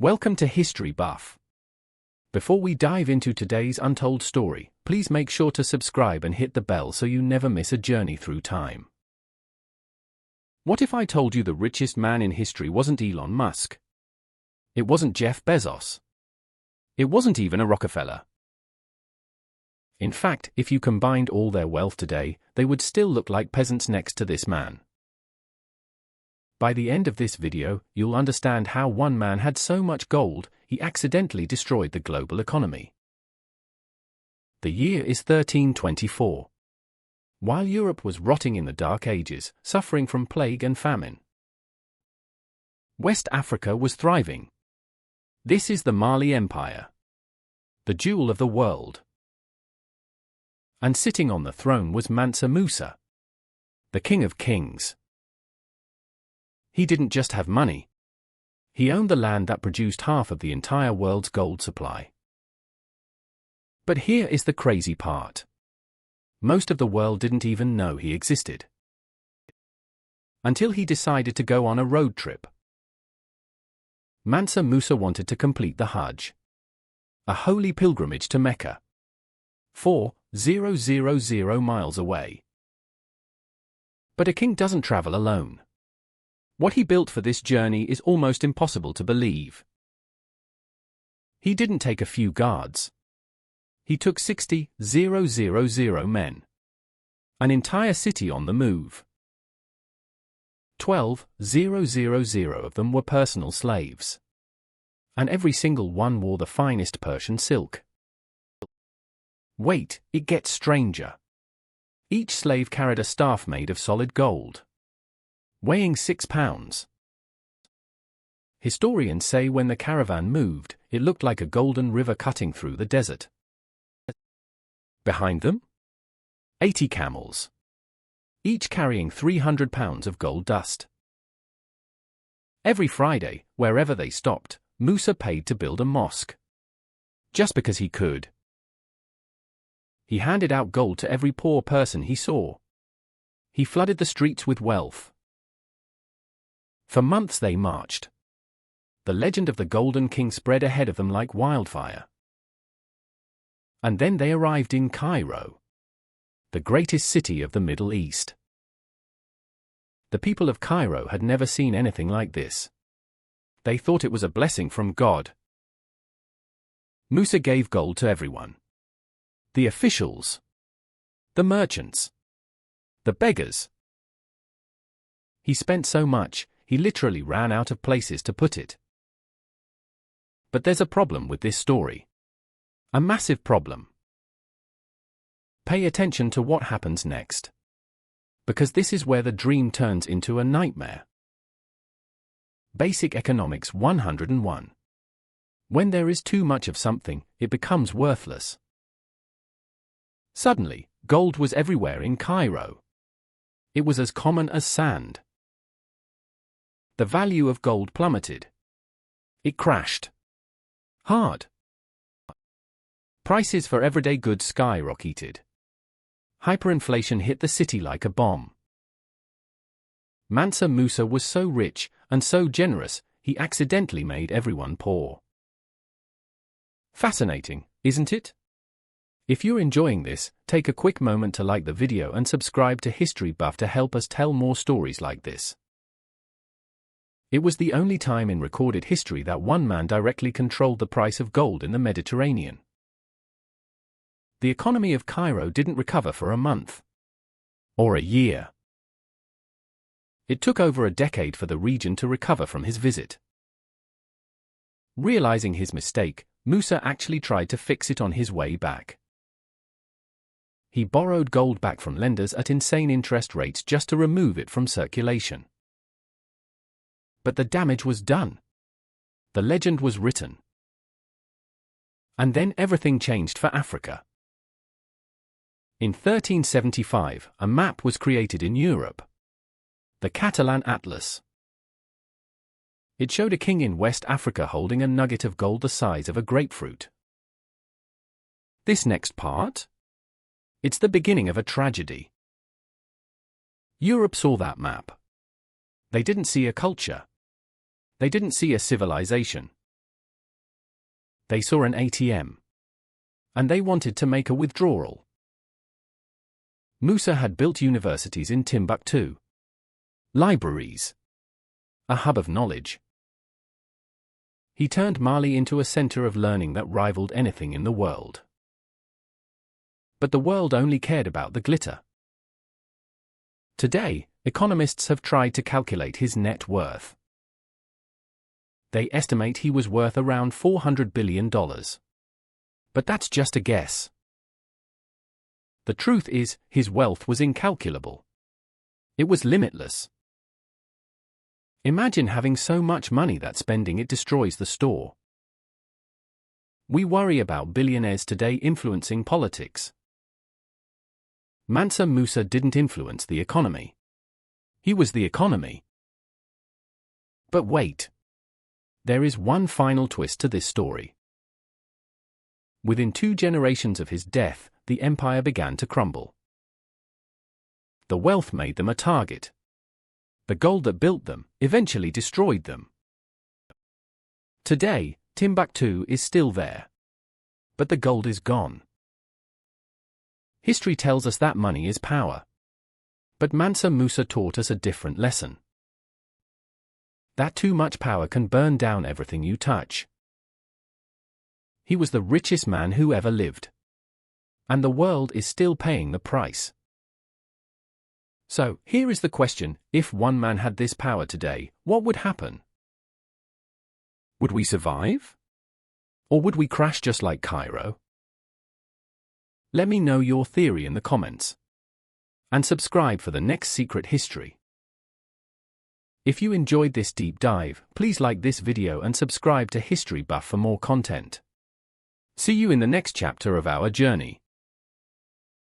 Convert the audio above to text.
Welcome to History Buff. Before we dive into today's untold story, please make sure to subscribe and hit the bell so you never miss a journey through time. What if I told you the richest man in history wasn't Elon Musk? It wasn't Jeff Bezos. It wasn't even a Rockefeller. In fact, if you combined all their wealth today, they would still look like peasants next to this man. By the end of this video, you'll understand how one man had so much gold, he accidentally destroyed the global economy. The year is 1324. While Europe was rotting in the Dark Ages, suffering from plague and famine, West Africa was thriving. This is the Mali Empire, the jewel of the world. And sitting on the throne was Mansa Musa, the king of kings. He didn't just have money. He owned the land that produced half of the entire world's gold supply. But here is the crazy part. Most of the world didn't even know he existed. Until he decided to go on a road trip. Mansa Musa wanted to complete the Hajj, a holy pilgrimage to Mecca, 4,000 miles away. But a king doesn't travel alone. What he built for this journey is almost impossible to believe. He didn't take a few guards. He took 60,000 men. An entire city on the move. 12,000 of them were personal slaves. And every single one wore the finest Persian silk. Wait, it gets stranger. Each slave carried a staff made of solid gold, weighing 6 pounds. Historians say when the caravan moved, it looked like a golden river cutting through the desert. Behind them, 80 camels, each carrying 300 pounds of gold dust. Every Friday, wherever they stopped, Musa paid to build a mosque. Just because he could. He handed out gold to every poor person he saw. He flooded the streets with wealth. For months they marched. The legend of the Golden King spread ahead of them like wildfire. And then they arrived in Cairo, the greatest city of the Middle East. The people of Cairo had never seen anything like this. They thought it was a blessing from God. Musa gave gold to everyone. The officials, the merchants, the beggars. He spent so much, he literally ran out of places to put it. But there's a problem with this story. A massive problem. Pay attention to what happens next. Because this is where the dream turns into a nightmare. Basic Economics 101. When there is too much of something, it becomes worthless. Suddenly, gold was everywhere in Cairo. It was as common as sand. The value of gold plummeted. It crashed hard. Prices for everyday goods skyrocketed. Hyperinflation hit the city like a bomb. Mansa Musa was so rich and so generous, he accidentally made everyone poor. Fascinating, isn't it? If you're enjoying this, take a quick moment to like the video and subscribe to History Buff to help us tell more stories like this. It was the only time in recorded history that one man directly controlled the price of gold in the Mediterranean. The economy of Cairo didn't recover for a month. Or a year. It took over a decade for the region to recover from his visit. Realizing his mistake, Musa actually tried to fix it on his way back. He borrowed gold back from lenders at insane interest rates just to remove it from circulation. But the damage was done. The legend was written. And then everything changed for Africa. In 1375, a map was created in Europe. The Catalan Atlas. It showed a king in West Africa holding a nugget of gold the size of a grapefruit. This next part? It's the beginning of a tragedy. Europe saw that map. They didn't see a culture. They didn't see a civilization. They saw an ATM. And they wanted to make a withdrawal. Musa had built universities in Timbuktu. Libraries. A hub of knowledge. He turned Mali into a center of learning that rivaled anything in the world. But the world only cared about the glitter. Today, economists have tried to calculate his net worth. They estimate he was worth around $400 billion. But that's just a guess. The truth is, his wealth was incalculable. It was limitless. Imagine having so much money that spending it destroys the store. We worry about billionaires today influencing politics. Mansa Musa didn't influence the economy. He was the economy. But wait. There is one final twist to this story. Within 2 generations of his death, the empire began to crumble. The wealth made them a target. The gold that built them eventually destroyed them. Today, Timbuktu is still there. But the gold is gone. History tells us that money is power. But Mansa Musa taught us a different lesson. That too much power can burn down everything you touch. He was the richest man who ever lived. And the world is still paying the price. So, here is the question: if one man had this power today, what would happen? Would we survive? Or would we crash just like Cairo? Let me know your theory in the comments. And subscribe for the next secret history. If you enjoyed this deep dive, please like this video and subscribe to History Buff for more content. See you in the next chapter of our journey.